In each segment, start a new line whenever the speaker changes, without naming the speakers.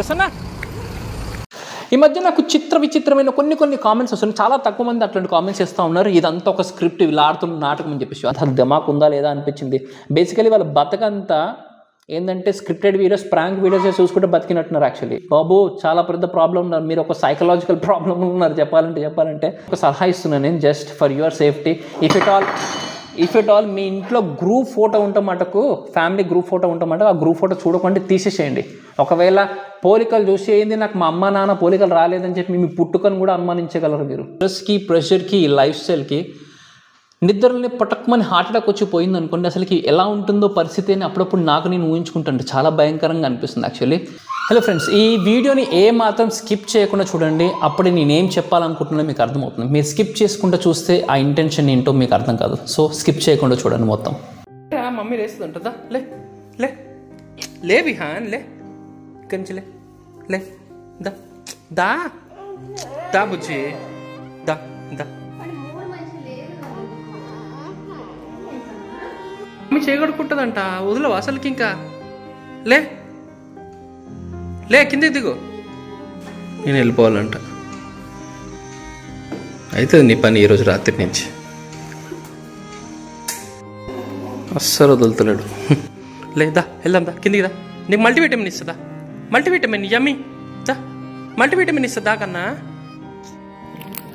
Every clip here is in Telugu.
ప్రసన్న ఈ మధ్య నాకు విచిత్రమైన కొన్ని కామెంట్స్ వస్తున్నాయి. చాలా తక్కువ మంది అట్లాంటి కామెంట్స్ చేస్తూ ఉన్నారు. ఇదంతా ఒక స్క్రిప్ట్, వీళ్ళు ఆడుతున్న నాటకం అని చెప్పేసి. అంత దిమాక్ ఉందా లేదా అనిపించింది. బేసికలీ వాళ్ళ బతకంతా ఏంటంటే స్క్రిప్టెడ్ వీడియోస్, ప్రాంక్ వీడియోస్ చూసుకుంటే బతికినట్టున్నారు. యాక్చువల్లీ బాబు చాలా పెద్ద ప్రాబ్లం ఉన్నారు మీరు, ఒక సైకలాజికల్ ప్రాబ్లం ఉన్నారు. చెప్పాలంటే ఒక సలహా ఇస్తున్నాను నేను, just for your safety. If it all మీ ఇంట్లో గ్రూప్ ఫోటో ఉంటామటకు, ఫ్యామిలీ గ్రూప్ ఫోటో ఉంటామంట, ఆ గ్రూప్ ఫోటో చూడకుండా తీసేసేయండి. ఒకవేళ పోలికలు చూసి ఏంది నాకు మా అమ్మ నాన్న పోలికలు రాలేదని చెప్పి మీ పుట్టుకను కూడా అనుమానించగలరు మీరు. స్ట్రెస్కి, ప్రెషర్కి, లైఫ్ స్టైల్కి నిద్రని పటక్మని హార్ట్ అటాక్ వచ్చి పోయింది అనుకోండి, అసలుకి ఎలా ఉంటుందో పరిస్థితి అని అప్పుడప్పుడు నాకు నేను ఊహించుకుంటాను. చాలా భయంకరంగా అనిపిస్తుంది యాక్చువల్లీ. హలో ఫ్రెండ్స్, ఈ వీడియోని ఏ మాత్రం స్కిప్ చేయకుండా చూడండి. అప్పుడు నేనేం చెప్పాలనుకుంటున్నా మీకు అర్థమవుతుంది. మీరు స్కిప్ చేసుకుంటూ చూస్తే ఆ ఇంటెన్షన్ ఏంటో మీకు అర్థం కాదు. సో స్కిప్ చేయకుండా చూడండి మొత్తం. మమ్మీ లేస్తుంది ఉంటుందా? లే లే లే విహాన్, లే ఇక్కడి నుంచి లే దా దా దా బుజ్జి దా దా. మమ్మీ చేయగడుకుంటుందంట, వదిలేవు అసలుకి. ఇంకా లే లే కిందకి దిగు, నేను వెళ్ళిపోవాలంట. అవుతుంది నీ పని ఈరోజు రాత్రి నుంచి. అస్సలు వదులుతున్నాడు. లేదా వెళ్దాం దా, కిందికి దా. నీకు మల్టీవిటమిన్ ఇస్తుందా? మల్టీవిటమిన్ యమ్మీ దా, మల్టీవిటమిన్ ఇస్తుందా కన్నా?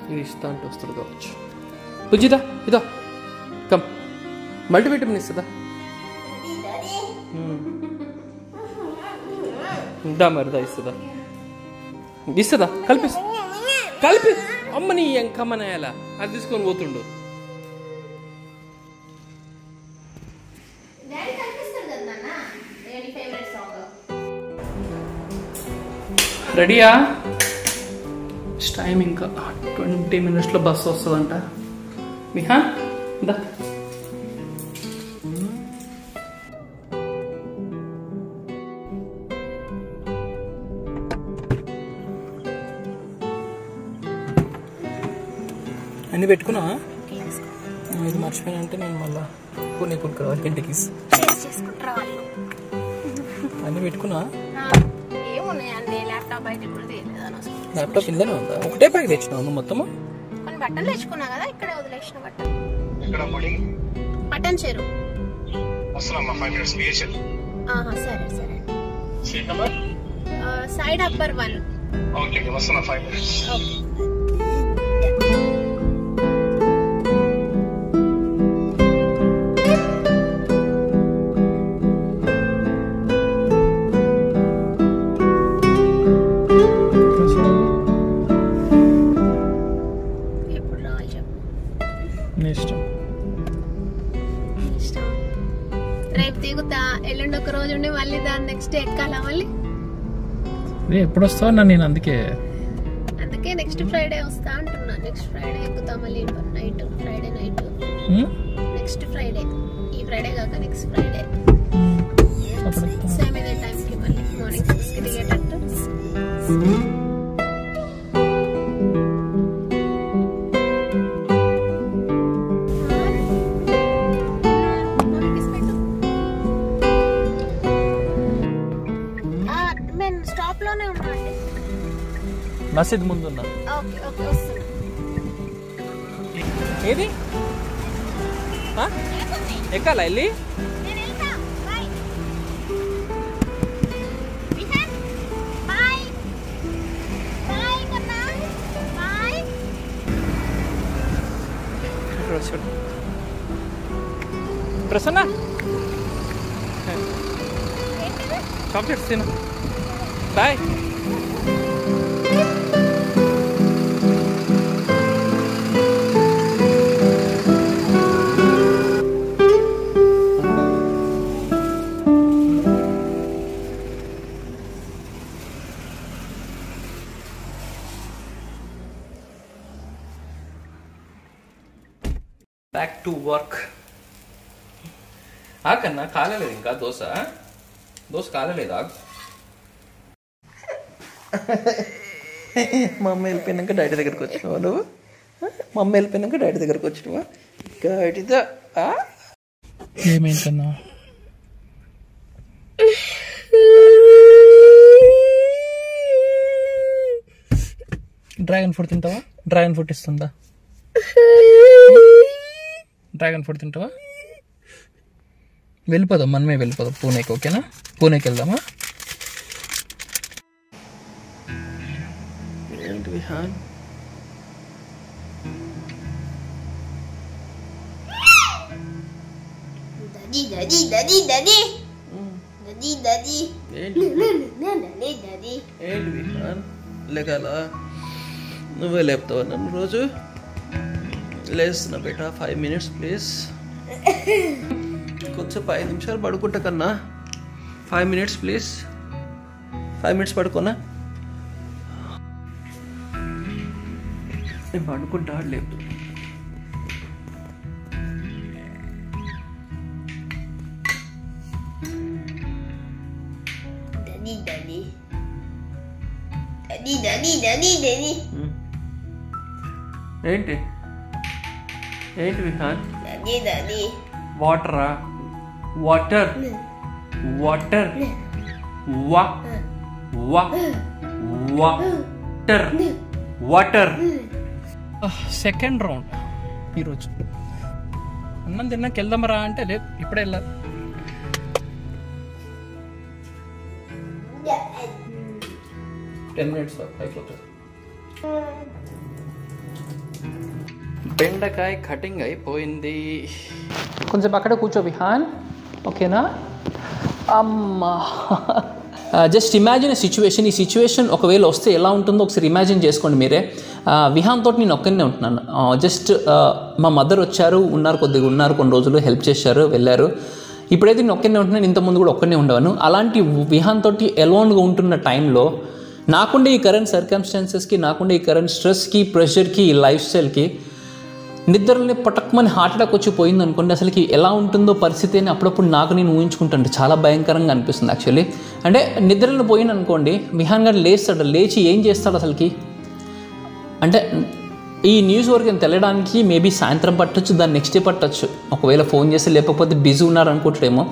ఇది ఇస్తా అంటే వస్తుంది కావచ్చు. బుజ్జిదా ఇదో కమ్, మల్టీవిటమిన్ ఇస్తుందా? దా మరిదా ఇస్తుందా? కలిపి అమ్మని ఎంకమ్మనేయాల, అది తీసుకొని పోతుండు. రెడీయా? టైం ఇంకా 20 minutesలో బస్సు వస్తుందంట. మిహా దా. అన్నీ పెట్టుకున్నా? ఇది మర్చిపోయినా అంటే నేను మళ్ళీ కొన్ని రావాలి ఇంటికి. అన్నీ పెట్టుకున్నా? ల్యాప్టాప్ ఇందనే ఉందా? ఒకటే ప్యాక్ తెచ్చినావు నువ్వు మొత్తము?
కొన్ని బట్టలు తెచ్చుకున్నా కదా, ఇక్కడే వదిలేసిన బట్టలు. బటన్ చేరు సరే సరే. Side upper 1. రేపు దిగుతా, ఎల్లుండి ఒక రోజు ఉండి మళ్ళీ దాని నెక్స్ట్ డే ఎక్కాలా మళ్ళీ?
ఎప్పుడు వస్తావు? నేను అందుకే
నెక్స్ట్ ఫ్రైడే వస్తా అంటున్నా. నెక్స్ట్ ఫ్రైడే ఎక్కుతా మళ్ళీ night, Friday night. Next Friday, ఈ ఫ్రైడే కాక నెక్స్ట్ ఫ్రైడే సేమ్ ఇదే టైంకి మళ్ళీ మార్నింగ్ 6కి దిగేటట్టు. స్టాప్ లోనే ఉన్నా అండి,
మసీద్ ముందు ఉన్నా. ఏది ఎక్కాలా వెళ్ళి? ప్రసన్న చాక్లెట్స్ తిను. బాయ్. Back to work. కన్నా కాలేదు ఇంకా దోశ కాలేదా? మా అమ్మ వెళ్ళిపోయినాక డాడీ దగ్గరకు వచ్చినావా నువ్వు? మా అమ్మ వెళ్ళిపోయినాక డాడీ దగ్గరకు వచ్చినావా? గాడిదా ఏమేంటన్నా? డ్రాగన్ ఫ్రూట్ తింటావా? డ్రాగన్ ఫ్రూట్ ఇస్తుందా? డ్రాగన్ ఫ్రూట్ తింటావా? వెళ్ళిపోదాం, మనమే వెళ్ళిపోదాం పూణేకి. ఓకేనా? పూణేకి వెళ్దామా? ఏంటి విహాన్? ఏంటి విహాన్ లేకాల? నువ్వే లేపుతావా నన్ను రోజు? లేస్తున్నా బేటా, 5 minutes ప్లీజ్. కొంచెం 5 నిమిషాలు పడుకుంటా కన్నా. 5 minutes ప్లీజ్. 5 minutes పడుకోనా? నేను పడుకుంటా, లేపు. ఏంటి ఏంటి విహాన్? వాటరా? Water water water water. Second round ఈరోజు. అన్నం తిన్నాక వెళ్దామరా అంటే లేదు, ఇప్పుడే వెళ్ళాలి. minutes అయిపోతుంది. బెండకాయ కటింగ్ అయిపోయింది. కొంచెం అక్కడ కూర్చో విహాన్, ఓకేనా? అమ్మా, జస్ట్ ఇమాజిన్ సిచ్యువేషన్. ఈ సిచ్యువేషన్ ఒకవేళ వస్తే ఎలా ఉంటుందో ఒకసారి ఇమాజిన్ చేసుకోండి మీరే. విహాన్ తోటి నేను ఒక్కనే ఉంటున్నాను. జస్ట్ మా మదర్ వచ్చారు, కొద్దిగా ఉన్నారు, కొన్ని రోజులు హెల్ప్ చేశారు, వెళ్ళారు. ఇప్పుడైతే నేను ఒక్కనే ఉంటున్నాను, ఇంతకుముందు కూడా ఒక్కనే ఉండేవాను. అలాంటి విహాన్ తోటి ఎలోన్గా ఉంటున్న టైంలో నాకుండే ఈ కరెంట్ సర్కమ్స్టాన్సెస్కి, నాకుండే ఈ కరెంట్ స్ట్రెస్కి, ప్రెషర్కి, ఈ లైఫ్ స్టైల్కి నిద్రని పటక్మని హార్ట్ అటాక్ వచ్చి పోయింది అనుకోండి, అసలుకి ఎలా ఉంటుందో పరిస్థితి అని అప్పుడప్పుడు నాకు నేను ఊహించుకుంటాను. చాలా భయంకరంగా అనిపిస్తుంది యాక్చువల్లీ. అంటే నిద్రలో పోయిన అనుకోండి, విహాన్ గారు లేస్తాడు, లేచి ఏం చేస్తాడు అసలుకి అంటే ఈ న్యూస్ వరకు తెలియడానికి మేబీ సాయంత్రం పట్టచ్చు, దాన్ని నెక్స్ట్ డే పట్టచ్చు. ఒకవేళ ఫోన్ చేసి లేకపోతే బిజీ ఉన్నారు అనుకుంటాడేమో.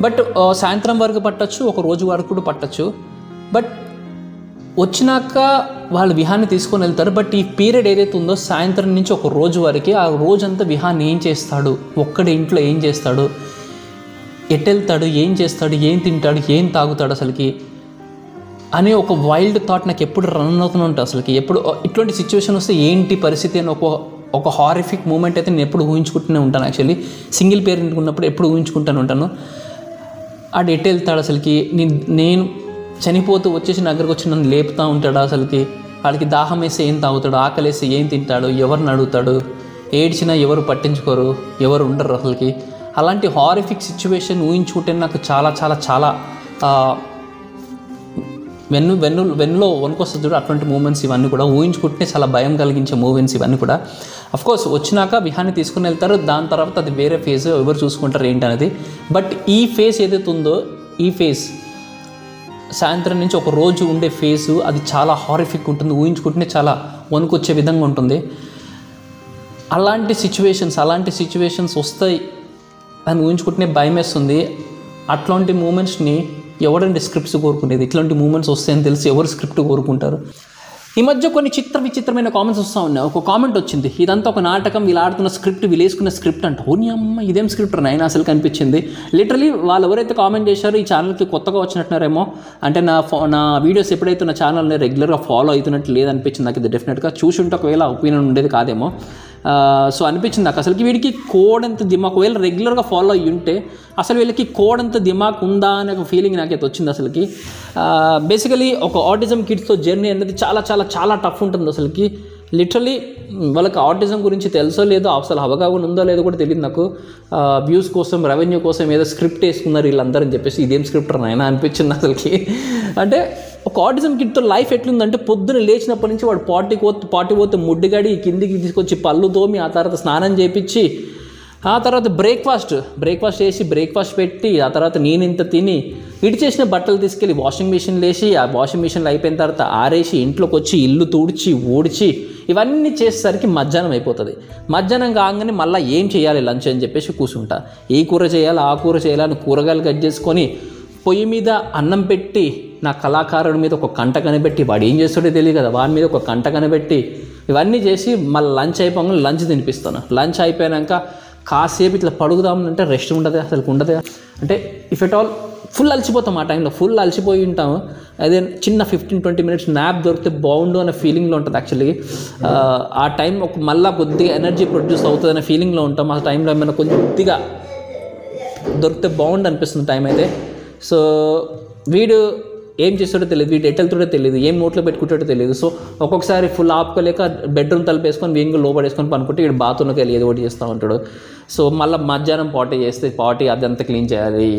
బట్ సాయంత్రం వరకు పట్టచ్చు, ఒక రోజు వరకు కూడా పట్టచ్చు. బట్ వచ్చినాక వాళ్ళు విహాన్ని తీసుకొని వెళ్తారు. బట్ ఈ పీరియడ్ ఏదైతే ఉందో సాయంత్రం నుంచి ఒక రోజు వరకు, ఆ రోజంతా విహాన్ ఏం చేస్తాడు, ఒక్కడే ఇంట్లో ఏం చేస్తాడు, ఎటు వెళ్తాడు, ఏం చేస్తాడు, ఏం తింటాడు, ఏం తాగుతాడు అసలుకి అనే ఒక వైల్డ్ థాట్ నాకు ఎప్పుడు రన్ అవుతూనే ఉంటుంది. అసలుకి ఎప్పుడు ఇటువంటి సిచ్యువేషన్ వస్తే ఏంటి పరిస్థితి అని ఒక హారిఫిక్ మూమెంట్ అయితే నేను ఎప్పుడు ఊహించుకుంటూనే ఉంటాను. యాక్చువల్లీ సింగిల్ పేరెంట్ ఉన్నప్పుడు ఎప్పుడు ఊహించుకుంటూనే ఉంటాను. ఆడు ఎటు వెళ్తాడు అసలుకి, నేను చనిపోతూ వచ్చేసి నా దగ్గరకు వచ్చి నన్ను లేపుతూ ఉంటాడు అసలుకి, వాడికి దాహం వేస్తే ఏం తాగుతాడు, ఆకలి వేస్తే ఏం తింటాడు, ఎవరిని అడుగుతాడు, ఏడ్చినా ఎవరు పట్టించుకోరు, ఎవరు ఉండరు అసలుకి. అలాంటి హారిఫిక్ సిచ్యువేషన్ ఊహించుకుంటే నాకు చాలా చాలా చాలా వెన్నులో వణుకొస్తుంది చూడు. అటువంటి మూమెంట్స్ ఇవన్నీ కూడా ఊహించుకుంటే చాలా భయం కలిగించే మూమెంట్స్ ఇవన్నీ కూడా. అఫ్కోర్స్ వచ్చినాక విహాన్ని తీసుకుని వెళ్తారు, దాని తర్వాత అది వేరే ఫేజ్, ఎవరు చూసుకుంటారు ఏంటి అనేది. బట్ ఈ ఫేజ్ ఏదైతే ఉందో, ఈ ఫేజ్ సాయంత్రం నుంచి ఒక రోజు ఉండే ఫేజ్, అది చాలా హారిఫిక్ ఉంటుంది. ఊహించుకుంటే చాలా వణుకొచ్చే విధంగా ఉంటుంది. అలాంటి సిచ్యువేషన్స్ వస్తాయి అని ఊహించుకుంటేనే భయం వేస్తుంది. అట్లాంటి మూమెంట్స్ని ఎవరండి స్క్రిప్ట్స్ కోరుకునేది? ఇట్లాంటి మూమెంట్స్ వస్తాయని తెలిసి ఎవరు స్క్రిప్ట్ కోరుకుంటారు? ఈ మధ్య కొన్ని విచిత్రమైన కామెంట్స్ వస్తూ ఉన్నాయి. ఒక కామెంట్ వచ్చింది, ఇదంతా ఒక నాటకం, వీళ్ళు ఆడుతున్న స్క్రిప్ట్, వీళ్ళు వేసుకున్న స్క్రిప్ట్ అంట. ఓ నీ అమ్మ, ఇదేం స్క్రిప్ట్ నాయన అసలు కనిపించింది. లిటరలీ వాళ్ళు ఎవరైతే కామెంట్ చేశారో ఈ ఛానల్కి కొత్తగా వచ్చినట్టున్నారేమో, అంటే నా వీడియోస్ ఎప్పుడైతే నా ఛానల్ని రెగ్యులర్గా ఫాలో అవుతున్నట్టు లేదనిపించింది నాకు. ఇది డెఫినెట్గా చూసి ఉంటే ఒకవేళ ఒపీనియన్ ఉండేది కాదేమో. సో అనిపించింది నాకు అసలుకి వీడికి కోడ్ ఎంత దిమాక్, ఒకవేళ రెగ్యులర్గా ఫాలో అయ్యి ఉంటే అసలు వీళ్ళకి కోడ్ ఎంత దిమాక్ ఉందా అనే ఒక ఫీలింగ్ నాకైతే వచ్చింది అసలుకి. బేసికలీ ఒక ఆటిజం కిడ్స్తో జర్నీ అనేది చాలా చాలా చాలా టఫ్ ఉంటుంది అసలుకి. లిటరలీ వాళ్ళకి ఆటిజం గురించి తెలుసో లేదో, అసలు అవగాహన ఉందో లేదో కూడా తెలియదు నాకు. వ్యూస్ కోసం, రెవెన్యూ కోసం ఏదో స్క్రిప్ట్ వేసుకున్నారు వీళ్ళందరూ అని చెప్పేసి, ఇదేం స్క్రిప్ట్ నాయనా అనిపించింది అసలుకి. అంటే ఒక ఆటిజం కిడ్తో లైఫ్ ఎట్లుందంటే, పొద్దున లేచినప్పటి నుంచి వాడు పార్టీ పోతే ముడ్డిగాడి కిందికి తీసుకొచ్చి పళ్ళు తోమి, ఆ తర్వాత స్నానం చేయించి, ఆ తర్వాత బ్రేక్ఫాస్ట్ చేసి బ్రేక్ఫాస్ట్ పెట్టి, ఆ తర్వాత నేనింత తిని ఇడిచేసిన బట్టలు తీసుకెళ్ళి వాషింగ్ మిషన్లో వేసి, ఆ వాషింగ్ మిషన్లో అయిపోయిన తర్వాత ఆరేసి, ఇంట్లోకి వచ్చి ఇల్లు తుడిచి ఊడ్చి ఇవన్నీ చేసేసరికి మధ్యాహ్నం అయిపోతుంది. మధ్యాహ్నం కాగానే మళ్ళీ ఏం చేయాలి లంచ్ అని చెప్పేసి కూర్చుంటా. ఏ కూర చేయాలి, ఆ కూర చేయాలని కూరగాయలు కట్ చేసుకొని పొయ్యి మీద అన్నం పెట్టి నా కళాకారుడి మీద ఒక కంట కనిపెట్టి వాడు ఏం చేస్తాడో తెలియదు కదా, వాడి మీద ఒక కంట కనిపెట్టి ఇవన్నీ చేసి మళ్ళీ లంచ్ అయిపోగానే లంచ్ తినిపిస్తాను. లంచ్ అయిపోయాక కాసేపు ఇట్లా పడుకుదామంటే రెస్ట్ ఉండదు, అసలు ఉండదు. అంటే ఇఫ్ ఎట్ ఆల్ ఫుల్ అలసిపోతాం, ఆ టైంలో ఫుల్ అలసిపోయి ఉంటాము. అదే చిన్న 15-20 మినిట్స్ న్యాప్ దొరికితే బాగుండు అనే ఫీలింగ్లో ఉంటుంది. యాక్చువల్లీ ఆ టైం ఒక మళ్ళీ కొద్దిగా ఎనర్జీ ప్రొడ్యూస్ అవుతుంది అనే ఫీలింగ్లో ఉంటాం. ఆ టైంలో ఏమైనా కొద్దిగా దొరికితే బాగుండు అనిపిస్తుంది టైం అయితే. సో వీడు ఏం చేస్తాడో తెలియదు, వీడు ఎటు వెళ్తాడో తెలియదు, ఏం నోట్లో పెట్టుకుంటాడో తెలియదు. సో ఒక్కొక్కసారి ఫుల్ ఆపుకోలేక బెడ్రూమ్ తలుపు వేసుకొని వీంగు లోపడేసుకొని పనుకుంటే వీడు బాత్రూమ్కి వెళ్ళి ఏదో ఒకటి చేస్తూ ఉంటాడు. సో మళ్ళీ మధ్యాహ్నం పార్టీ చేస్తే పార్టీ అదంతా క్లీన్ చేయాలి.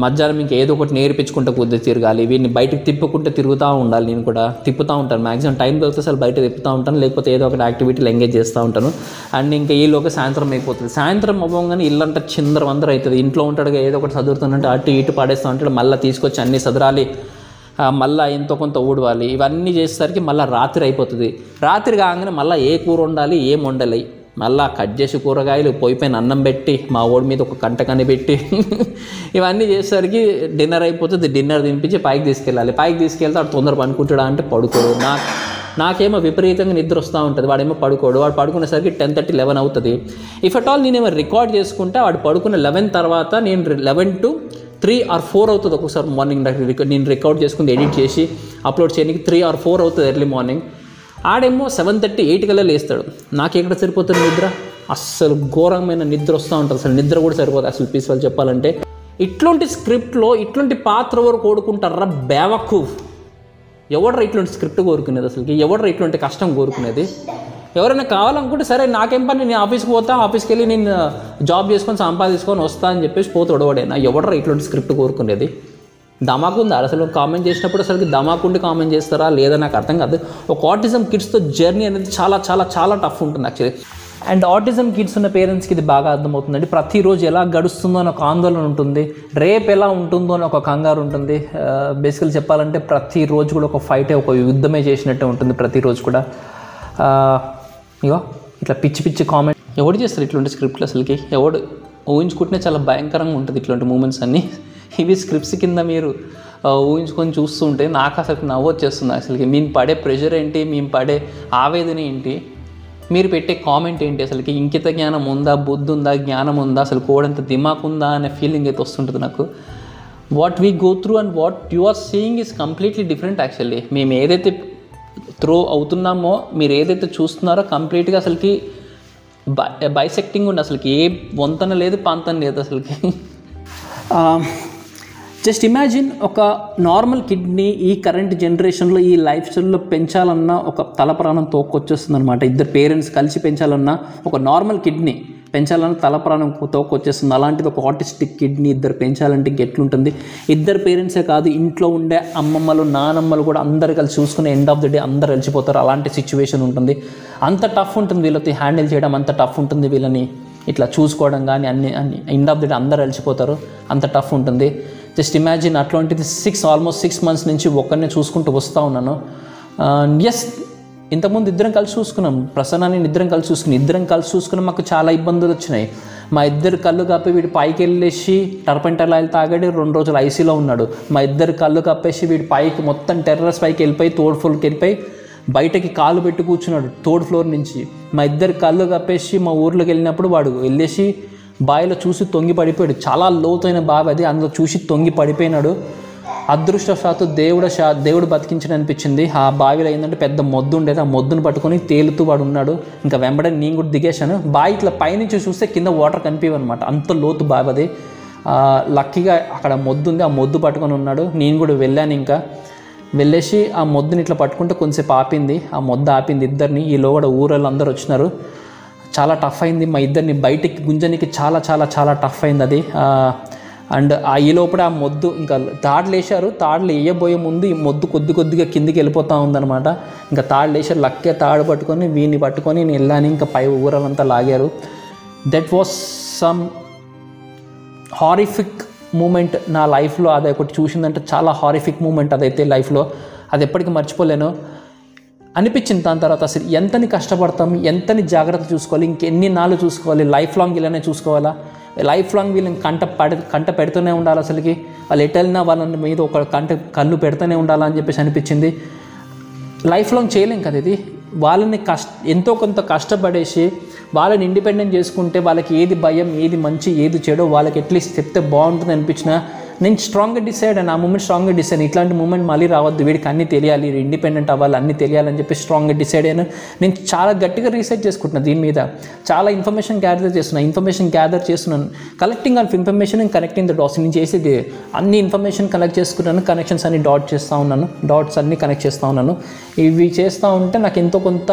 మధ్యాహ్నం ఇంకా ఏదో ఒకటి నేర్పించుకుంటూ కొద్దిగా తిరగాలి. వీడిని బయటకు తిప్పుకుంటూ తిరుగుతూ ఉండాలి. నేను కూడా తిప్పుతూ ఉంటాను, మ్యాక్సిమం టైం దొరికితే అసలు బయట తిప్పుతూ ఉంటాను, లేకపోతే ఏదో ఒకటి యాక్టివిటీలు ఎంగేజ్ చేస్తూ ఉంటాను. అండ్ ఇంకా ఈలోగా సాయంత్రం అయిపోతుంది. సాయంత్రం అవ్వగానే ఇల్లంతా చిందరవందర అవుతుంది. ఇంట్లో ఉంటాడు ఏదో ఒకటి చదువుతుంటే అటు ఇటు పాడేస్తూ ఉంటాడు. మళ్ళీ తీసుకొచ్చి అన్నీ సదరాలి, మళ్ళీ ఎంతో కొంత ఊడవాలి. ఇవన్నీ చేసేసరికి మళ్ళీ రాత్రి అయిపోతుంది. రాత్రి కాగానే మళ్ళీ ఏ కూర వండాలి, ఏం వండాలి, మళ్ళీ కట్ చేసి కూరగాయలు పోయిపోయిన అన్నం పెట్టి మా ఓడి మీద ఒక కంట కనిపెట్టి ఇవన్నీ చేసేసరికి డిన్నర్ అయిపోతుంది. డిన్నర్ తినిపించి పైకి తీసుకెళ్ళాలి. పైకి తీసుకెళ్తే వాడు తొందర పడుకుంటాడా అంటే పడుకోడు. నాకేమో విపరీతంగా నిద్ర వస్తూ ఉంటుంది, వాడేమో పడుకోడు. వాడు పడుకునేసరికి 10:30, 11 అవుతుంది. ఇఫ్ అట్ ఆల్ నేనేమో రికార్డ్ చేసుకుంటే వాడు పడుకున్న 11 తర్వాత నేను 11 to 3 or 4 అవుతుంది. ఒక్కొక్కసారి మార్నింగ్ నేను రికార్డ్ చేసుకుని ఎడిట్ చేసి అప్లోడ్ చేయడానికి 3 or 4 అవుతుంది ఎర్లీ మార్నింగ్. ఆడేమో 7:30, 8 కల్లా లేస్తాడు. నాకెక్కడ సరిపోతుంది నిద్ర, అస్సలు ఘోరమైన నిద్ర వస్తూ ఉంటుంది. అసలు నిద్ర కూడా సరిపోతుంది అసలు పీస్ఫుల్ చెప్పాలంటే. ఇట్లాంటి స్క్రిప్ట్లో ఇట్లాంటి పాత్ర వరకు కోరుకుంటారా బేవకు? ఎవడరా ఇట్లాంటి స్క్రిప్ట్ కోరుకునేది? అసలుకి ఎవడరా ఇట్లాంటి కష్టం కోరుకునేది? ఎవరైనా కావాలనుకుంటే సరే నాకేం పని, నేను ఆఫీస్కి పోతా, ఆఫీస్కి వెళ్ళి నేను జాబ్ చేసుకొని సంపాదించుకొని వస్తా అని చెప్పేసి పోతాడు వాడేనా. ఎవడరా ఇట్లాంటి స్క్రిప్ట్ కోరుకునేది? ధమాకు ఉందా అసలు? కామెంట్ చేసినప్పుడు అసలు ధమాకుండి కామెంట్ చేస్తారా లేదా నాకు అర్థం కాదు. ఒక ఆటిజం కిడ్స్తో జర్నీ అనేది చాలా చాలా చాలా టఫ్ ఉంటుంది యాక్చువల్లీ. అండ్ ఆటిజం కిడ్స్ ఉన్న పేరెంట్స్కి ఇది బాగా అర్థమవుతుందండి. ప్రతిరోజు ఎలా గడుస్తుందో అని ఒక ఆందోళన ఉంటుంది, రేపు ఎలా ఉంటుందో అని ఒక కంగారు ఉంటుంది. బేసికల్ చెప్పాలంటే ప్రతిరోజు కూడా ఒక ఫైటే, ఒక యుద్ధమే చేసినట్టే ఉంటుంది ప్రతిరోజు కూడా. ఇగో ఇట్లా పిచ్చి పిచ్చి కామెంట్ ఎవడు చేస్తారు ఇట్లాంటి స్క్రిప్ట్లు? అసలుకి ఎవడు ఊహించుకుంటేనే చాలా భయంకరంగా ఉంటుంది ఇట్లాంటి మూమెంట్స్ అన్నీ. ఇవి స్క్రిప్ట్స్ కింద మీరు ఊహించుకొని చూస్తూ ఉంటే నాకు అసలు నవ్వు వచ్చేస్తుంది. అసలుకి మేము పడే ప్రెషర్ ఏంటి, మేము పడే ఆవేదన ఏంటి, మీరు పెట్టే కామెంట్ ఏంటి, అసలుకి ఇంకిత జ్ఞానం ఉందా, బుద్ధి ఉందా, జ్ఞానం ఉందా, అసలు కోడంత దిమాక్ ఉందా అనే ఫీలింగ్ అయితే వస్తుంటుంది నాకు. What we go through and what you are seeing is completely different actually. మేము ఏదైతే త్రో అవుతున్నామో, మీరు ఏదైతే చూస్తున్నారో కంప్లీట్గా అసలుకి బైసెక్టింగ్ ఉంది. అసలుకి ఏ వంతన లేదు, పాంతన లేదు అసలుకి. జస్ట్ ఇమాజిన్ ఒక నార్మల్ కిడ్నీ ఈ కరెంట్ జనరేషన్లో ఈ లైఫ్ స్టైల్లో పెంచాలన్నా ఒక తల ప్రాణం తోక్కొచ్చేస్తుంది అనమాట. ఇద్దరు పేరెంట్స్ కలిసి పెంచాలన్నా, ఒక నార్మల్ కిడ్నీ పెంచాలన్నా తల ప్రాణం తోక్కొచ్చేస్తుంది. అలాంటిది ఒక ఆటిస్టిక్ కిడ్నీ ఇద్దరు పెంచాలంటే ఎట్లుంటుంది? ఇద్దరు పేరెంట్సే కాదు, ఇంట్లో ఉండే అమ్మమ్మలు, నానమ్మలు కూడా అందరు కలిసి చూసుకునే ఎండ్ ఆఫ్ ద డే అందరు వెళ్ళిపోతారు. అలాంటి సిచ్యువేషన్ ఉంటుంది. అంత టఫ్ ఉంటుంది వీళ్ళతో హ్యాండిల్ చేయడం, అంత టఫ్ ఉంటుంది వీళ్ళని ఇట్లా చూసుకోవడం కానీ అన్ని ఎండ్ ఆఫ్ ద డే అందరు వెళ్ళిపోతారు, అంత టఫ్ ఉంటుంది. జస్ట్ ఇమాజిన్ అట్లాంటిది ఆల్మోస్ట్ 6 months నుంచి ఒక్కరినే చూసుకుంటూ వస్తూ ఉన్నాను. ఎస్, ఇంతకుముందు ఇద్దరం కలిసి చూసుకున్నాం, ప్రసన్నాన్ని ఇద్దరం కలిసి చూసుకున్నాం. మాకు చాలా ఇబ్బందులు వచ్చినాయి. మా ఇద్దరు కళ్ళు కప్పి వీడు పైకి వెళ్ళేసి టర్పెంటైల్ ఆయిల్ తాగాడు, 2 రోజులు ఐసీలో ఉన్నాడు. మా ఇద్దరు కళ్ళు కప్పేసి వీడు పైకి మొత్తం టెర్రస్ పైకి వెళ్ళిపోయి, థర్డ్ ఫ్లోర్కి వెళ్ళిపోయి బయటకి కాలు పెట్టి కూర్చున్నాడు 3rd floor నుంచి. మా ఇద్దరు కళ్ళు కప్పేసి మా ఊర్లోకి వెళ్ళినప్పుడు వాడు వెళ్ళేసి బావిలో చూసి తొంగి పడిపోయాడు. చాలా లోతైన బావి అది, అందులో చూసి తొంగి పడిపోయినాడు. అదృష్టవశాత్తు దేవుడు బతికించడం అనిపించింది. ఆ బావిలో ఏంటంటే పెద్ద మొద్దు ఉండేది, ఆ మొద్దును పట్టుకొని తేలుతూ వాడు ఉన్నాడు. ఇంకా వెంబడే నేను కూడా దిగేశాను. బావి ఇట్లా పైనుంచి చూస్తే కింద వాటర్ కనిపించనమాట, అంత లోతు బావి అది. లక్కీగా అక్కడ మొద్దు ఉంది, ఆ మొద్దు పట్టుకొని ఉన్నాడు. నేను కూడా వెళ్ళాను. ఇంకా వెళ్ళేసి ఆ మొద్దుని ఇట్లా పట్టుకుంటే కొంచెంసేపు ఆపింది, ఆ మొద్దు ఆపింది ఇద్దరిని. ఈలో కూడా ఊరల్లో అందరూ వచ్చినారు. చాలా టఫ్ అయింది మా ఇద్దరిని బయటికి గుంజనికి, చాలా చాలా చాలా టఫ్ అయింది అది. అండ్ ఈ లోపల ఆ మొద్దు ఇంకా తాడులు వేశారు. తాడులు వేయబోయే ముందు ఈ మొద్దు కొద్దిగా కిందికి వెళ్ళిపోతూ ఉందన్నమాట. ఇంకా తాడులు వేశారు. లక్కే తాడు పట్టుకొని వీడిని పట్టుకొని నేను వెళ్ళాను. ఇంకా పై ఊరలంతా లాగారు. That was some horrific moment నా లైఫ్లో. అది ఒకటి చూసిందంటే చాలా హారిఫిక్ మూమెంట్ అదైతే లైఫ్లో, అది ఎప్పటికీ మర్చిపోలేను అనిపించింది. దాని తర్వాత అసలు ఎంతని కష్టపడతాం, ఎంతని జాగ్రత్త చూసుకోవాలి, ఇంకెన్ని నాళ్ళు చూసుకోవాలి, లైఫ్ లాంగ్ ఇలానే చూసుకోవాలా? లైఫ్ లాంగ్ వీళ్ళని కంట పెడుతూనే ఉండాలి. అసలుకి వాళ్ళు ఎటు వెళ్ళినా వాళ్ళ మీద ఒక కన్ను పెడుతూనే ఉండాలని చెప్పేసి అనిపించింది. లైఫ్ లాంగ్ చేయలేం కదా ఇది. వాళ్ళని ఎంతో కొంత కష్టపడేసి వాళ్ళని ఇండిపెండెంట్ చేసుకుంటే వాళ్ళకి ఏది భయం, ఏది మంచి, ఏది చెడో వాళ్ళకి అట్లీస్ట్ చెప్తే బాగుంటుంది అనిపించిన నేను స్ట్రాంగ్గా డిసైడ్ అండ్ ఆ మూమెంట్ స్ట్రాంగ్గా డిసైడ్ ఇట్లాంటి మూమెంట్ మళ్ళీ రావద్దు, వీడికి అన్నీ తెలియాలి, ఇండిపెండెంట్ అవ్వాలి, అన్నీ తెలియాలని చెప్పి స్ట్రాంగ్గా డిసైడ్ అయ్యాను. నేను చాలా గట్టిగా రీసెర్చ్ చేసుకుంటున్నాను, దీని మీద చాలా ఇన్ఫర్మేషన్ గ్యాదర్ చేస్తున్నాను. Collecting of information and connecting the dots. నేను చేసేది అన్ని ఇన్ఫర్మేషన్ కలెక్ట్ చేసుకున్నాను, కనెక్షన్స్ అన్ని డాట్స్ అన్ని కనెక్ట్ చేస్తూ ఉన్నాను. ఇవి చేస్తూ ఉంటే నాకు ఎంతో కొంత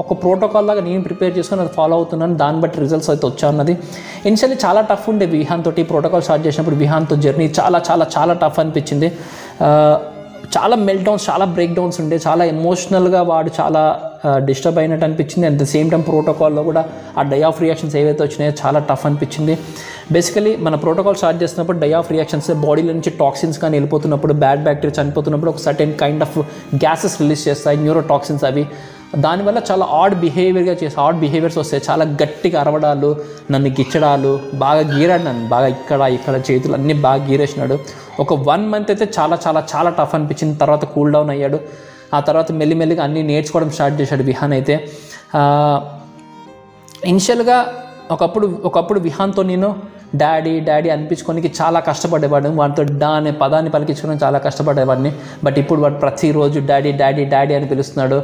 ఒక ప్రోటోకాల్ లాగా నేను ప్రిపేర్ చేసుకొని అది ఫాలో అవుతున్నాను. దాన్ని బట్టి రిజల్ట్స్ అయితే వచ్చా ఉన్నది. ఇనిషియల్లీ చాలా టఫ్ ఉండే విహాన్ తోటి ప్రోటోకాల్ స్టార్ట్ చేసినప్పుడు. విహాన్తో జర్నీ చాలా చాలా చాలా టఫ్ అనిపించింది. చాలా మెల్ట్ డౌన్స్, చాలా బ్రేక్ డౌన్స్ ఉండే, చాలా ఎమోషనల్గా వాడు చాలా డిస్టర్బ్ అయినట్టు అనిపించింది. అట్ ద సేమ్ టైం ప్రోటోకాల్లో కూడా ఆ డై ఆఫ్ రియాక్షన్స్ ఏవైతే వచ్చినాయో చాలా టఫ్ అనిపించింది. బేసికలీ మన ప్రోటోకాల్ స్టార్ట్ చేసినప్పుడు డై ఆఫ్ రియాక్షన్స్ బాడీలో నుంచి టాక్సిన్స్ కానీ వెళ్ళిపోతున్నప్పుడు, బ్యాడ్ బ్యాక్టీరియా చనిపోతున్నప్పుడు ఒక certain kind of gases release చేస్తాయి, న్యూరోటాక్సిన్స్. అవి దానివల్ల చాలా ఆడ్ బిహేవియర్స్ వస్తాయి. చాలా గట్టిగా అరవడాలు, నన్ను గిచ్చడాలు, బాగా గీరాడు నన్ను, బాగా ఇక్కడ చేతులు అన్నీ బాగా గీరేసినాడు. ఒక 1 month అయితే చాలా చాలా చాలా టఫ్ అనిపించింది. తర్వాత కూల్ డౌన్ అయ్యాడు. ఆ తర్వాత మెల్లిమెల్లిగా అన్నీ నేర్చుకోవడం స్టార్ట్ చేశాడు విహాన్ అయితే. ఇనిషియల్గా ఒకప్పుడు విహాన్తో నేను డాడీ అనిపించుకోనికి చాలా కష్టపడేవాడు. వాడితో డా అనే పదాన్ని పలికించుకోవడానికి చాలా కష్టపడేవాడిని. బట్ ఇప్పుడు వాడు ప్రతిరోజు డాడీ అని పిలుస్తున్నాడు.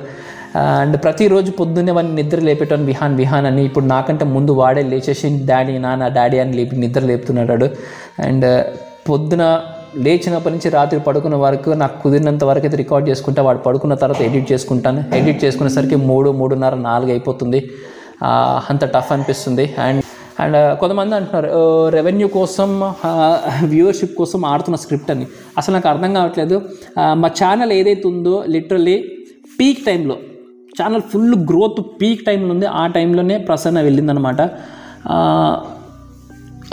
అండ్ ప్రతిరోజు పొద్దున్నే వాడిని నిద్ర లేపేటాను విహాన్ అని. ఇప్పుడు నాకంటే ముందు వాడే లేచేసి డాడీ అని నిద్ర లేపుతున్నాడు. అండ్ పొద్దున లేచినప్పటి నుంచి రాత్రి పడుకున్న వరకు నాకు కుదిరినంత వరకు అయితే రికార్డ్ చేసుకుంటా. వాడు పడుకున్న తర్వాత ఎడిట్ చేసుకునేసరికి 3:30, 4 అయిపోతుంది. అంత టఫ్ అనిపిస్తుంది. అండ్ కొంతమంది అంటున్నారు రెవెన్యూ కోసం, వ్యూవర్షిప్ కోసం ఆడుతున్న స్క్రిప్ట్ అని. అసలు నాకు అర్థం కావట్లేదు. మా ఛానల్ ఏదైతే ఉందో లిటరల్లీ పీక్ టైంలో, ఛానల్ ఫుల్ గ్రోత్ పీక్ టైంలో ఉంది. ఆ టైంలోనే ప్రసన్న వెళ్ళిందనమాట.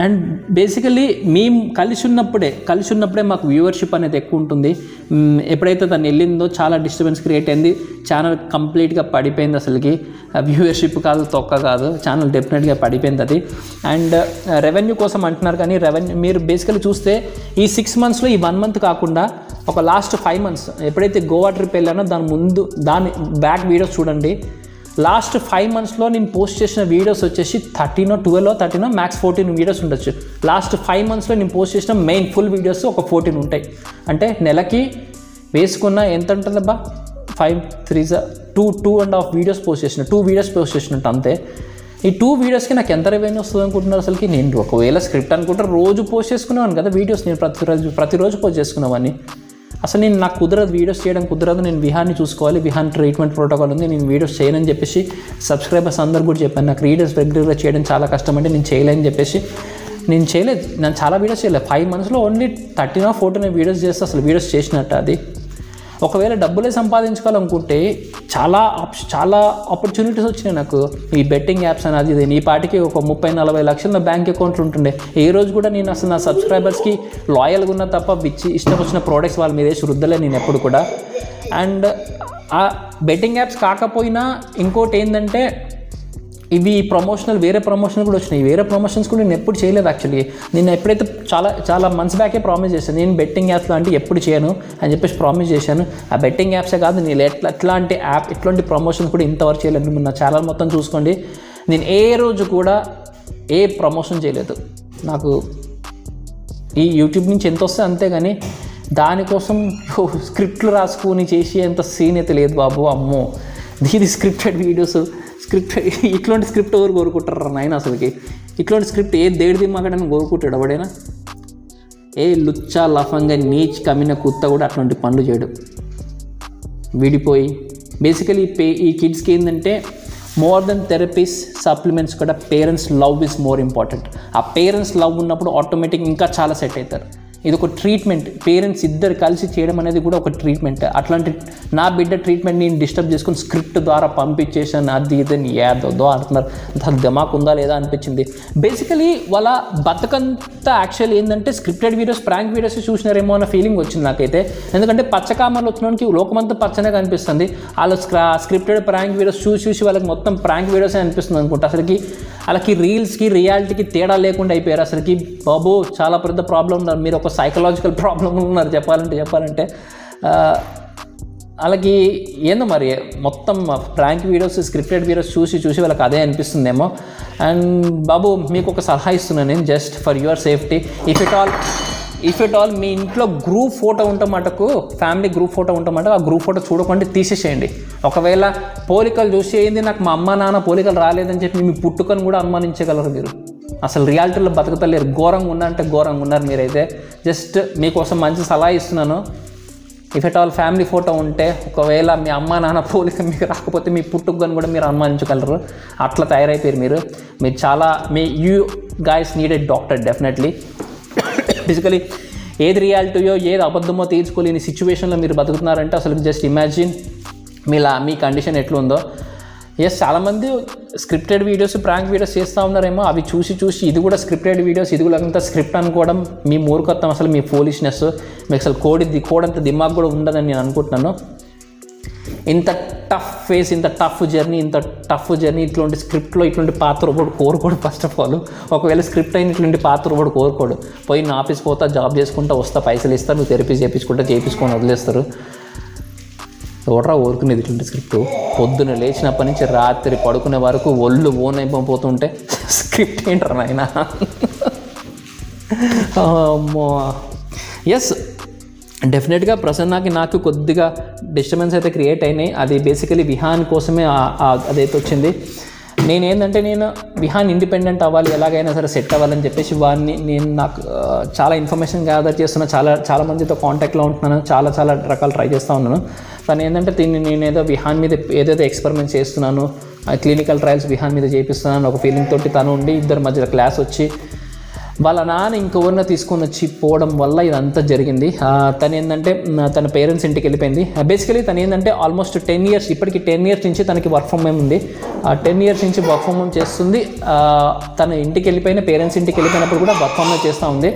అండ్ బేసికలీ మేము కలిసి ఉన్నప్పుడే మాకు వ్యూవర్షిప్ అనేది ఎక్కువ ఉంటుంది. ఎప్పుడైతే తను వెళ్ళిందో చాలా డిస్టర్బెన్స్ క్రియేట్ అయింది. ఛానల్ కంప్లీట్గా పడిపోయింది. అసలుకి వ్యూవర్షిప్ కాదు, తొక్క కాదు, ఛానల్ డెఫినెట్గా పడిపోయింది అది. అండ్ రెవెన్యూ కోసం అంటున్నారు, కానీ మీరు బేసికలీ చూస్తే ఈ 6 monthsలో ఈ 1 month కాకుండా ఒక లాస్ట్ 5 months ఎప్పుడైతే గోవా ట్రిప్ వెళ్ళానో దాని బ్యాక్ వీడియోస్ చూడండి. లాస్ట్ 5 monthsలో నేను పోస్ట్ చేసిన వీడియోస్ వచ్చేసి 13 మ్యాక్స్ 14 వీడియోస్ ఉండొచ్చు. లాస్ట్ 5 monthsలో నేను పోస్ట్ చేసిన మెయిన్ ఫుల్ వీడియోస్ ఒక 14 ఉంటాయి. అంటే నెలకి వేసుకున్న ఎంత ఉంటుందబ్బా, 5 3 2.5 వీడియోస్ పోస్ట్ చేసిన, 2 వీడియోస్ పోస్ట్ చేసినట్టు అంతే. ఈ 2 వీడియోస్కి నాకు ఎంత రెవెన్యూ వస్తుంది అనుకుంటున్నారు అసలుకి? నేను ఒకవేళ స్క్రిప్ట్ అనుకుంటే రోజు పోస్ట్ చేసుకునేవాను కదా వీడియోస్. నేను ప్రతిరోజు పోస్ట్ చేసుకునేవాడిని. అసలు నాకు కుదరదు, వీడియోస్ చేయడం కుదరదు. నేను విహాన్ని చూసుకోవాలి, విహాన్ ట్రీట్మెంట్ ప్రోటోకాల్ ఉంది, నేను వీడియోస్ చేయనని చెప్పేసి సబ్స్క్రైబర్స్ అందరు కూడా చెప్పాను. నాకు వీడియోస్ రెగ్యులర్గా చేయడం చాలా కష్టం, అంటే నేను చేయలేని చెప్పేసి నేను చాలా వీడియోస్ చేయలేదు. 5 monthsలో ఓన్లీ 13 or 14 వీడియోస్ చేస్తే అసలు వీడియోస్ చేసినట్టు అది. ఒకవేళ డబ్బులే సంపాదించుకోవాలనుకుంటే చాలా ఆపర్చునిటీస్ వచ్చినాయి నాకు. ఈ బెట్టింగ్ యాప్స్ అని అది ఈ పాటికి ఒక 30-40 లక్షలు నా బ్యాంక్ అకౌంట్లు ఉంటుండే. ఏ రోజు కూడా నేను అసలు నా సబ్స్క్రైబర్స్కి లాయల్గా ఉన్నా తప్ప ఇష్టం వచ్చిన ప్రోడక్ట్స్ వాళ్ళ మీద వేసి రుద్దలే నేను ఎప్పుడు కూడా. అండ్ ఆ బెట్టింగ్ యాప్స్ కాకపోయినా ఇంకోటి ఏంటంటే ఇవి వేరే ప్రమోషనల్ కూడా వచ్చినాయి. వేరే ప్రమోషన్స్ కూడా నేను ఎప్పుడు చేయలేదు యాక్చువల్లీ. నేను ఎప్పుడైతే చాలా మంత్స్ బ్యాకే ప్రామిస్ చేశాను, నేను బెట్టింగ్ యాప్స్ లాంటి ఎప్పుడు చేయను అని చెప్పేసి ప్రామిస్ చేశాను. ఆ బెట్టింగ్ యాప్సే కాదు, నేను ఎట్లాంటి ప్రమోషన్స్ కూడా ఇంతవరకు చేయలేదు. నా ఛానల్ మొత్తం చూసుకోండి, నేను ఏ రోజు కూడా ఏ ప్రమోషన్ చేయలేదు. నాకు ఈ యూట్యూబ్ నుంచి ఎంత వస్తే అంతే, కానీ దానికోసం స్క్రిప్ట్లు రాసుకుని చేసి అంత సీన్ అయితే లేదు బాబు. అమ్మో, ఇది స్క్రిప్టెడ్ వీడియోస్, ఇట్లాంటి స్క్రిప్ట్ ఎవరు కోరుకుంటారు నాయన? అసలుకి ఇట్లాంటి స్క్రిప్ట్ ఏ దేడి దిమ్మాకడని కోరుకుంటాడు ఎవడైనా? ఏ లుచ్చా లఫంగా నీచ్ కమ్మిన కుత్త కూడా అట్లాంటి పనులు చేయడు. విడిపోయి బేసికలీ ఈ కిడ్స్కి ఏంటంటే మోర్ దెన్ థెరపీస్, సప్లిమెంట్స్ కూడా parents love is more important. ఆ పేరెంట్స్ లవ్ ఉన్నప్పుడు ఆటోమేటిక్ ఇంకా చాలా సెట్ అవుతారు. ఇది ఒక ట్రీట్మెంట్. పేరెంట్స్ ఇద్దరు కలిసి చేయడం అనేది కూడా ఒక ట్రీట్మెంట్. అట్లాంటి నా బిడ్డ ట్రీట్మెంట్ నేను డిస్టర్బ్ చేసుకుని స్క్రిప్ట్ ద్వారా పంపించేసాను, అది ఇదని ఏదో అంటున్నారు. నాకు దిమాక్ ఉందా లేదా అనిపించింది. బేసికలీ వాళ్ళ బతకంతా యాక్చువల్లీ ఏంటంటే స్క్రిప్టెడ్ వీడియోస్, ప్రాంక్ వీడియోస్ చూసినారేమో అన్న ఫీలింగ్ వచ్చింది నాకైతే. ఎందుకంటే పచ్చకామర్లు వచ్చినోనికి లోకమంతా పచ్చనే కనిపిస్తుంది. వాళ్ళు స్క్రిప్టెడ్ ప్రాంక్ వీడియోస్ చూసి వాళ్ళకి మొత్తం ప్రాంక్ వీడియోసే అనిపిస్తుంది అనుకుంటా. అసలుకి వాళ్ళకి రీల్స్కి రియాలిటీకి తేడా లేకుండా అయిపోయారు. అసలుకి బాబు చాలా పెద్ద ప్రాబ్లం ఉన్నారు, మీరు ఒక సైకలాజికల్ ప్రాబ్లం ఉన్నారు చెప్పాలంటే. వాళ్ళకి ఏందో మరి మొత్తం ప్రాంక్ వీడియోస్, స్క్రిప్టెడ్ వీడియోస్ చూసి వాళ్ళకి అదే అనిపిస్తుందేమో. అండ్ బాబు మీకు ఒక సలహా ఇస్తున్నాను నేను, just for your safety. If at all మీ ఇంట్లో గ్రూప్ ఫోటో ఉంటమాటకు, ఫ్యామిలీ గ్రూప్ ఫోటో ఉంటమాట, ఆ గ్రూప్ ఫోటో చూడకుండా తీసేసేయండి. ఒకవేళ పోలికలు చూసి ఏంది నాకు మా అమ్మ నాన్న పోలికలు రాలేదని చెప్పి మీ పుట్టుకను కూడా అనుమానించగలరు మీరు. అసలు రియాలిటీలో బతకతలేరు, ఘోరంగా ఉన్నారంటే ఘోరంగా ఉన్నారు మీరైతే. జస్ట్ మీకోసం మంచి సలహా ఇస్తున్నాను. If at all family photo ఉంటే ఒకవేళ మీ అమ్మ నాన్న పోలిక మీకు రాకపోతే మీ పుట్టుకను కూడా మీరు అనుమానించగలరు. అట్లా తయారైపోయారు మీరు చాలా. You guys need a doctor definitely. Basically ఏది రియాలిటీయో ఏది అబద్ధమో తీర్చుకోలేని సిచ్యువేషన్లో మీరు బతుకుతున్నారంటే అసలు జస్ట్ ఇమాజిన్ మీ కండిషన్ ఎట్లుందో. ఎస్, చాలామంది స్క్రిప్టెడ్ వీడియోస్, ప్రాంక్ వీడియోస్ చేస్తూ ఉన్నారేమో. అవి చూసి ఇది కూడా స్క్రిప్టెడ్ వీడియోస్, ఇది కూడా అంతా స్క్రిప్ట్ అనుకోవడం మీ మూర్ఖత్వం, అసలు మీ ఫోలిష్నెస్. మీకు అసలు కోడంత దిమాగ్ కూడా ఉండదని నేను అనుకుంటున్నాను. ఇంత టఫ్ జర్నీ ఇట్లాంటి స్క్రిప్ట్లో ఇట్లాంటి పాత్ర ఒకటి కోరుకోడు. ఫస్ట్ ఆఫ్ ఆల్ ఒకవేళ స్క్రిప్ట్ అయిన ఇట్లాంటి పాత్ర ఒకటి కోరుకోడు. పోయి నా ఆఫీస్కి పోతా, జాబ్ చేసుకుంటా వస్తా, పైసలు ఇస్తారు, నువ్వు థెరపీ చేయించుకొని వదిలేస్తారు. ఎవడరా ఊరుకునేది ఇట్లాంటి స్క్రిప్ట్? పొద్దున లేచినప్పటి నుంచి రాత్రి పడుకునే వరకు ఒళ్ళు ఓన్ అయిపోతుంటే స్క్రిప్ట్ ఏంటారు నాయన. ఎస్, డెఫినెట్గా ప్రసన్నకి నాకు కొద్దిగా డిస్టర్బెన్స్ అయితే క్రియేట్ అయినాయి. అది బేసికలీ విహాన్ కోసమే అదైతే వచ్చింది. నేను విహాన్ ఇండిపెండెంట్ అవ్వాలి, ఎలాగైనా సరే సెట్ అవ్వాలని చెప్పేసి నేను నాకు చాలా ఇన్ఫర్మేషన్ గ్యాదర్ చేస్తున్నా, చాలా మందితో కాంటాక్ట్లో ఉంటున్నాను, చాలా రకాలు ట్రై చేస్తూ ఉన్నాను. కానీ ఏంటంటే నేనేదో విహాన్ మీద ఏదైతే ఎక్స్పెరిమెంట్ చేస్తున్నాను, క్లినికల్ ట్రయల్స్ విహాన్ మీద చేపిస్తున్నాను ఒక ఫీలింగ్ తోటి తను ఉండి ఇద్దరి మధ్యలో క్లాస్ వచ్చి వాళ్ళ నాన్న ఇంకెవరినో తీసుకొని వచ్చి పోవడం వల్ల ఇదంతా జరిగింది. తను ఏంటంటే తన పేరెంట్స్ ఇంటికి వెళ్ళిపోయింది. బేసికలీ తను ఏంటంటే ఆల్మోస్ట్ 10 years, ఇప్పటికి 10 years నుంచి తనకి వర్క్ ఫ్రమ్ హోమ్ ఉంది. 10 years నుంచి వర్క్ ఫ్రమ్ హోమ్ చేస్తుంది. తన ఇంటికి వెళ్ళిపోయిన పేరెంట్స్ ఇంటికి వెళ్ళిపోయినప్పుడు కూడా వర్క్ ఫ్రమ్ హోమ్ చేస్తూ ఉంది.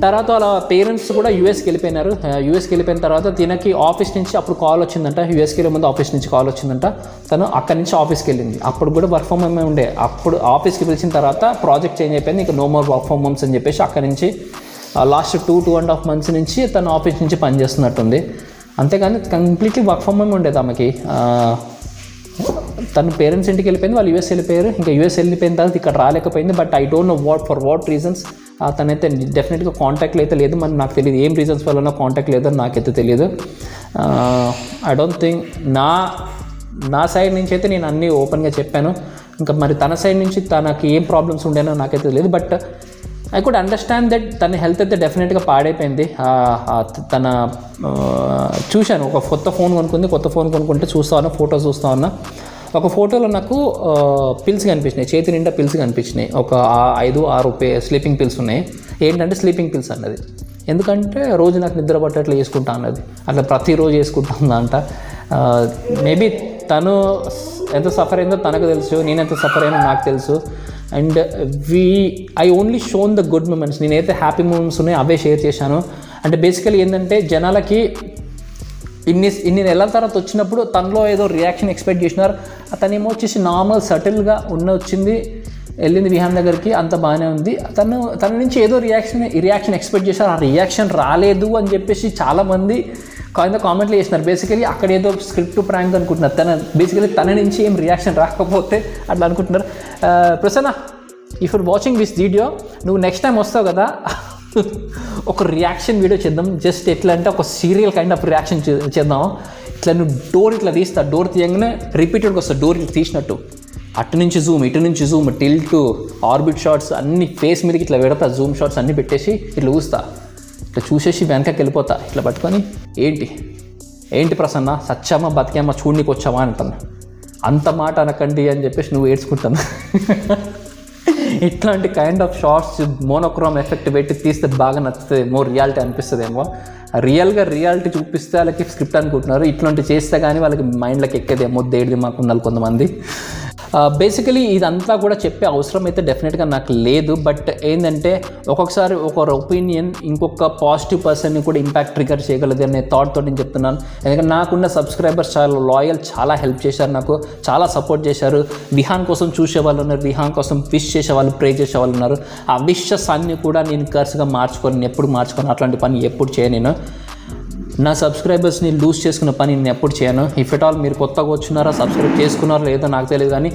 తర్వాత వాళ్ళ పేరెంట్స్ కూడా యూఎస్కి వెళ్ళిపోయినారు. యూఎస్కి వెళ్ళిపోయిన తర్వాత తినకి ఆఫీస్ నుంచి అప్పుడు కాల్ వచ్చిందంట. యూఎస్కి వెళ్ళే ముందు ఆఫీస్ నుంచి కాల్ వచ్చిందంట. తను అక్కడి నుంచి ఆఫీస్కి వెళ్ళింది. అప్పుడు కూడా వర్క్ ఫ్రమ్ హోమ్ ఉండే. అప్పుడు ఆఫీస్కి పిలిచిన తర్వాత ప్రాజెక్ట్ చేంజ్ అయిపోయింది, ఇంకా no more work from homes అని చెప్పేసి అక్కడి నుంచి లాస్ట్ 2.5 months నుంచి తను ఆఫీస్ నుంచి పనిచేస్తున్నట్టుంది. అంతేగాని కంప్లీట్లీ వర్క్ ఫ్రమ్ హోమ్ ఉండేది ఆమెకి. తను పేరెంట్స్ ఇంటికి వెళ్ళిపోయింది, వాళ్ళు యూఎస్ వెళ్ళిపోయారు. ఇంకా యూఎస్ వెళ్ళిపోయిన తర్వాత ఇక్కడ రాలేకపోయింది. But I don't know what reasons. తనైతే డెఫినెట్గా కాంటాక్ట్లో అయితే లేదు. మరి నాకు తెలియదు ఏం రీజన్స్ వల్ల కాంటాక్ట్ లేదని నాకైతే తెలియదు. ఐ డోంట్ థింక్ నా సైడ్ నుంచి అయితే నేను అన్నీ ఓపెన్గా చెప్పాను. ఇంకా మరి తన సైడ్ నుంచి తనకి ఏం ప్రాబ్లమ్స్ ఉండేనో నాకైతే తెలియదు. But I could understand that తన హెల్త్ అయితే డెఫినెట్గా పాడైపోయింది. తన చూశాను, ఒక కొత్త ఫోన్ కొనుక్కుంటే చూస్తా ఉన్నా, ఫోటోస్ చూస్తూ ఉన్నా. ఒక ఫోటోలో నాకు పిల్స్ కనిపించినాయి, చేతి నిండా పిల్స్ కనిపించినాయి. ఒక 5-6 స్లీపింగ్ పిల్స్ ఉన్నాయి. ఏంటంటే స్లీపింగ్ పిల్స్ అన్నది, ఎందుకంటే రోజు నాకు నిద్ర పట్టేట్లు వేసుకుంటా అన్నది. అట్లా ప్రతిరోజు వేసుకుంటా ఉందంట. మేబీ తను ఎంత సఫర్ అయిందో తనకు తెలుసు, నేను ఎంత సఫర్ అయినా నాకు తెలుసు. And I only shown the good moments. నేనైతే హ్యాపీ మూమెంట్స్ ఉన్నాయో అవే షేర్ చేశాను. అంటే బేసికలీ ఏంటంటే జనాలకి ఇన్ని నెలల తర్వాత వచ్చినప్పుడు తనలో ఏదో రియాక్షన్ ఎక్స్పెక్ట్ చేసినారు. అతనేమో వచ్చేసి నార్మల్ సటిల్గా వచ్చింది, వెళ్ళింది విహాన్ దగ్గరికి, అంత బాగానే ఉంది. తన నుంచి ఏదో రియాక్షన్ ఎక్స్పెక్ట్ చేశారు. ఆ రియాక్షన్ రాలేదు అని చెప్పేసి చాలామంది కామెంట్లు చేసినారు. బేసికలీ అక్కడ ఏదో స్క్రిప్ట్ ప్రాంక్ అనుకుంటున్నారు. బేసికలీ తన నుంచి ఏం రియాక్షన్ రాకపోతే అట్లా అనుకుంటున్నారు. Prasanna, if you're watching this video, నువ్వు నెక్స్ట్ టైం వస్తావు కదా, ఒక రియాక్షన్ వీడియో చేద్దాం. జస్ట్ ఎట్లా అంటే ఒక సీరియల్ కైండ్ ఆఫ్ రియాక్షన్ చేద్దాం. ఇట్లా నువ్వు డోర్ ఇట్లా తీస్తా, డోర్ తీయగానే రిపీటెడ్గా వస్తా, డోర్ ఇట్లా తీసినట్టు, అటు నుంచి జూమ్, ఇటు నుంచి జూమ్, టిల్ట్, ఆర్బిట్ షాట్స్ అన్ని ఫేస్ మీదకి ఇట్లా పెడతా, జూమ్ షాట్స్ అన్నీ పెట్టేసి ఇట్లా చూస్తా, ఇట్లా చూసేసి వెనకకి వెళ్ళిపోతా, ఇట్లా పట్టుకొని ఏంటి ప్రసన్న, సచ్చామా బతికామా చూడనీకి వచ్చామా అంటాను. అంత మాట అనకండి అని చెప్పేసి నువ్వు ఏడ్చుకుంటాను. ఇట్లాంటి kind of shorts monochrome effect పెట్టి తీస్తే బాగా నచ్చుతుంది, మోర్ రియాలిటీ అనిపిస్తుందేమో. రియాలిటీ చూపిస్తే వాళ్ళకి స్క్రిప్ట్ అనుకుంటున్నారు, ఇట్లాంటి చేస్తే కానీ వాళ్ళకి మైండ్లోకి ఎక్కేదేమో దేడిది మాకు ఉన్నారు కొంతమంది. బేసికలీ ఇదంతా కూడా చెప్పే అవసరం అయితే డెఫినెట్గా నాకు లేదు. బట్ ఏంటంటే ఒక్కొక్కసారి ఒకరి ఒపీనియన్ ఇంకొక పాజిటివ్ పర్సన్ని కూడా ఇంపాక్ట్ ట్రిగర్ చేయగలదు అనే థాట్ తోటి నేను చెప్తున్నాను. ఎందుకంటే నాకున్న సబ్స్క్రైబర్స్ చాలా లాయల్, చాలా హెల్ప్ చేశారు, నాకు చాలా సపోర్ట్ చేశారు. విహాన్ కోసం చూసేవాళ్ళు ఉన్నారు, విహాన్ కోసం విష్ చేసేవాళ్ళు, ప్రే చేసేవాళ్ళు ఉన్నారు. ఆ విషెస్ అన్నీ కూడా నేను కర్స్గా మార్చుకొని ఎప్పుడు మార్చుకొని అట్లాంటి పని ఎప్పుడు చేయను. నా సబ్స్క్రైబర్స్ని లూజ్ చేసుకున్న పని నేను ఎప్పుడు చేయను. ఇఫ్ ఎట్ ఆల్ మీరు కొత్తగా వచ్చినారా, సబ్స్క్రైబ్ చేసుకున్నారో లేదో నాకు తెలియదు, కానీ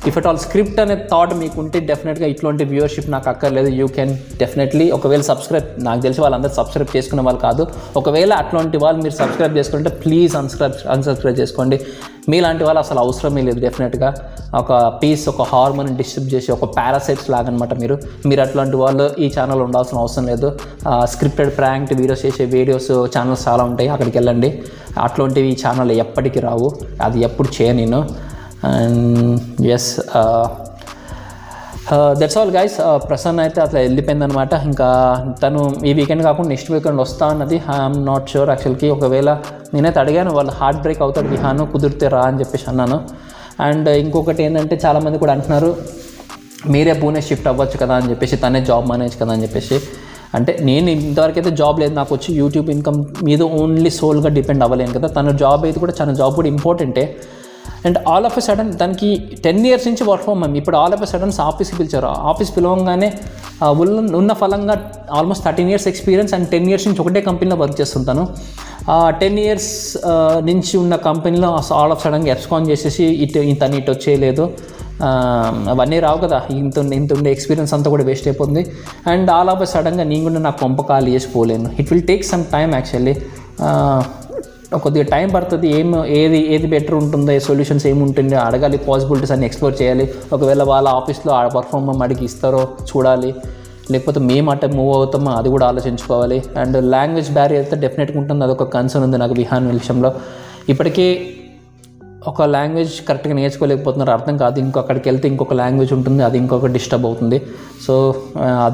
ఇఫ్ ఎట్ ఆల్ స్క్రిప్ట్ అనే థాట్ మీకు ఉంటే డెఫినెట్గా ఇట్లాంటి వ్యూవర్షిప్ నాకు అక్కర్లేదు. యూ కెన్ డెఫినెట్లీ ఒకవేళ నాకు తెలిసి వాళ్ళందరూ సబ్స్క్రైబ్ చేసుకునే వాళ్ళు కాదు. ఒకవేళ అట్లాంటి వాళ్ళు మీరు సబ్స్క్రైబ్ చేసుకుంటే ప్లీజ్ అన్సబ్స్క్రైబ్ చేసుకోండి. మీలాంటి వాళ్ళు అసలు అవసరమే లేదు. డెఫినెట్గా ఒక పీస్, ఒక హార్మోన్ డిస్ట్రిబ్యూట్ చేసి ఒక పారాసైట్స్ లాగా అనమాట మీరు అట్లాంటి వాళ్ళు ఈ ఛానల్ ఉండాల్సిన అవసరం లేదు. స్క్రిప్టెడ్ ప్రాంక్డ్ వీడియోస్ చేసే ఛానల్స్ చాలా ఉంటాయి, అక్కడికి వెళ్ళండి. అట్లాంటివి ఈ ఛానల్ ఎప్పటికీ రావు, అది ఎప్పుడు చేయను నేను. And yes, that's all guys. Prasanna అయితే అట్లా వెళ్ళిపోయిందనమాట. ఇంకా తను ఈ వీకెండ్ కాకుండా నెక్స్ట్ వీకెండ్ వస్తా అన్నది. ఐఎమ్ నాట్ షూర్ యాక్చువల్కి. ఒకవేళ నేనైతే అడిగాను, వాళ్ళు హార్ట్ బ్రేక్ అవుతాడు విహాను, కుదిరితే రా అని చెప్పేసి అన్నాను. అండ్ ఇంకొకటి ఏంటంటే చాలామంది కూడా అంటున్నారు మీరే పూణే షిఫ్ట్ అవ్వచ్చు కదా అని చెప్పేసి, తనే జాబ్ మేనేజ్ కదా అని చెప్పేసి. అంటే నేను ఇంతవరకు అయితే జాబ్ లేదు, నాకు వచ్చి యూట్యూబ్ ఇన్కమ్ మీద ఓన్లీ సోల్గా డిపెండ్ అవ్వలేను కదా. తన జాబ్ అయితే కూడా, తన జాబ్ కూడా ఇంపార్టెంటే. And all of a sudden తనకి 10 years నుంచి వర్క్ ఫ్రమ్ హోమ్. ఇప్పుడు ఆల్ ఆఫ్ ఎ సడన్ ఆఫీస్కి పిలిచారు. ఆఫీస్ పిలవంగానే ఉన్న ఫలంగా almost 13 years experience and 10 years నుంచి ఒకటే కంపెనీలో వర్క్ చేస్తుంటాను. 10 years నుంచి ఉన్న కంపెనీలో ఆల్ ఆఫ్ సడన్గా ఎబ్స్కాన్ చేసేసి తను ఇటు వచ్చేయలేదు. అవన్నీ రావు కదా, ఇంత ఉండే ఎక్స్పీరియన్స్ అంతా కూడా వేస్ట్ అయిపోతుంది. అండ్ ఆల్ ఆఫ్ సడన్గా నేను కూడా నాకు పంపకాలు వేసిపోలేను. It will take some time actually. కొద్దిగా టైం పడుతుంది. ఏది బెటర్ ఉంటుందో, సొల్యూషన్స్ ఏముంటుందో అడగాలి, పాసిబిలిటీస్ అన్ని ఎక్స్ప్లోర్ చేయాలి. ఒకవేళ వాళ్ళ ఆఫీస్లో వర్క్ ఫ్రమ్ హోమ్ అడిగి ఇస్తారో చూడాలి, లేకపోతే మేము అట్ట మూవ్ అవుతామో అది కూడా ఆలోచించుకోవాలి. అండ్ లాంగ్వేజ్ బ్యారియర్ అయితే డెఫినెట్గా ఉంటుంది, అదొక కన్సర్న్ ఉంది నాకు విహాన్ విషయంలో. ఇప్పటికీ ఒక లాంగ్వేజ్ కరెక్ట్గా నేర్చుకోలేకపోతున్నారు, అర్థం కాదు. అక్కడికి వెళ్తే ఇంకొక లాంగ్వేజ్ ఉంటుంది, అది ఇంకొక డిస్టర్బ్ అవుతుంది. సో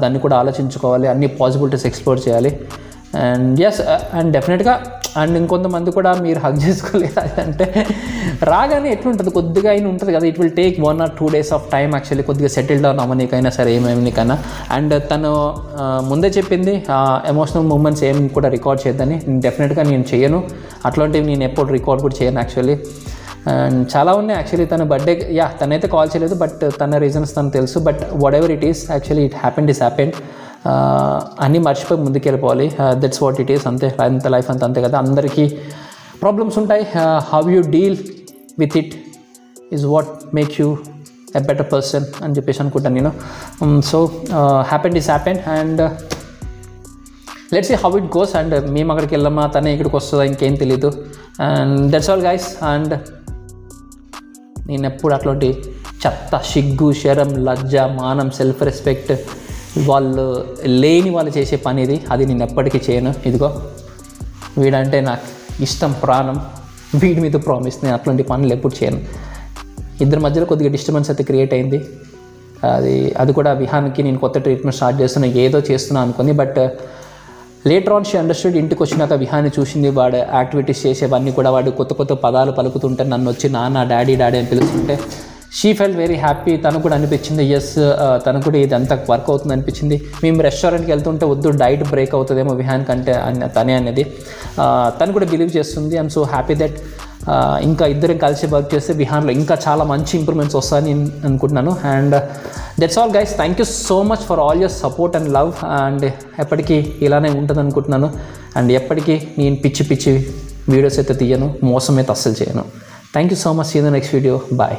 దాన్ని కూడా ఆలోచించుకోవాలి, అన్ని పాసిబిలిటీస్ ఎక్స్ప్లోర్ చేయాలి. అండ్ ఎస్, అండ్ డెఫినెట్గా అండ్ ఇంకొంతమంది కూడా మీరు హగ్ చేసుకోలేదు అంటే రాగానే ఎట్లుంటుంది, కొద్దిగా అయినా ఉంటుంది కదా. It will take 1 or 2 days of time actually, కొద్దిగా సెటిల్ డౌన్ అవ్వనీకైనా సరే, ఏమేమికైనా. అండ్ తను ముందే చెప్పింది ఎమోషనల్ మూమెంట్స్ ఏం కూడా రికార్డ్ చేయొద్దని. డెఫినెట్గా నేను చేయను, అట్లాంటివి నేను ఎప్పుడు రికార్డ్ కూడా చేయను యాక్చువల్లీ. అండ్ చాలా ఉన్నాయి యాక్చువల్లీ. తన బర్త్డే తనైతే కాల్ చేయలేదు, బట్ తన రీజన్స్ తను తెలుసు. But whatever it is actually, it happened. అన్నీ మర్చిపోయి ముందుకెళ్ళిపోవాలి. దట్స్ వాట్ ఇట్ ఈస్, అంతే. అంత లైఫ్ అంతే కదా, అందరికీ ప్రాబ్లమ్స్ ఉంటాయి. How you deal with it is what make you a better person అని చెప్పేసి అనుకుంటాను నేను. So happened and let's see how it goes. And మేము అక్కడికి వెళ్ళామా, తనే ఇక్కడికి వస్తుందా ఇంకేం తెలీదు. And that's all guys. And నేను ఎప్పుడు అట్లాంటి చెత్త, సిగ్గు, శరం, లజ్జ, మానం, సెల్ఫ్ రెస్పెక్ట్ వాళ్ళు చేసే పని ఇది, అది నేను ఎప్పటికీ చేయను. ఇదిగో వీడంటే నాకు ఇష్టం, ప్రాణం, వీడి మీద ప్రామిస్, నేను అట్లాంటి పనులు ఎప్పుడు చేయను. ఇద్దరి మధ్యలో కొద్దిగా డిస్టర్బెన్స్ అయితే క్రియేట్ అయింది. అది కూడా విహాన్కి నేను కొత్త ట్రీట్మెంట్ స్టార్ట్ చేస్తున్నా, ఏదో చేస్తున్నా అనుకుంది. But later on she understood. ఇంటికి వచ్చినాక విహాన్ని చూసింది, వాడు యాక్టివిటీస్ చేసేవన్నీ కూడా, వాడు కొత్త పదాలు పలుకుతుంటే నన్ను వచ్చి నాన్న, డాడీ అని పిలుస్తుంటే షీ ఫెల్ట్ వెరీ హ్యాపీ. తను కూడా అనిపించింది, ఎస్ తను కూడా ఇదంతా వర్క్ అవుతుంది అనిపించింది. మేము రెస్టారెంట్కి వెళ్తుంటే వద్దు, డైట్ బ్రేక్ అవుతుందేమో విహాన్ కంటే తనే అనేది తను కూడా బిలీవ్ చేస్తుంది. ఐఎమ్ సో హ్యాపీ దట్ ఇంకా ఇద్దరం కలిసి వర్క్ చేస్తే విహాన్లో ఇంకా చాలా మంచి ఇంప్రూవ్మెంట్స్ వస్తాయని నేను అనుకుంటున్నాను. And that's all guys. Thank you so much for all your support and love. And ఎప్పటికీ ఇలానే ఉంటుంది అనుకుంటున్నాను. అండ్ ఎప్పటికీ నేను పిచ్చి వీడియోస్ అయితే తీయను, మోసం అయితే అస్సలు చేయను. Thank you so much. See you in the next video. Bye.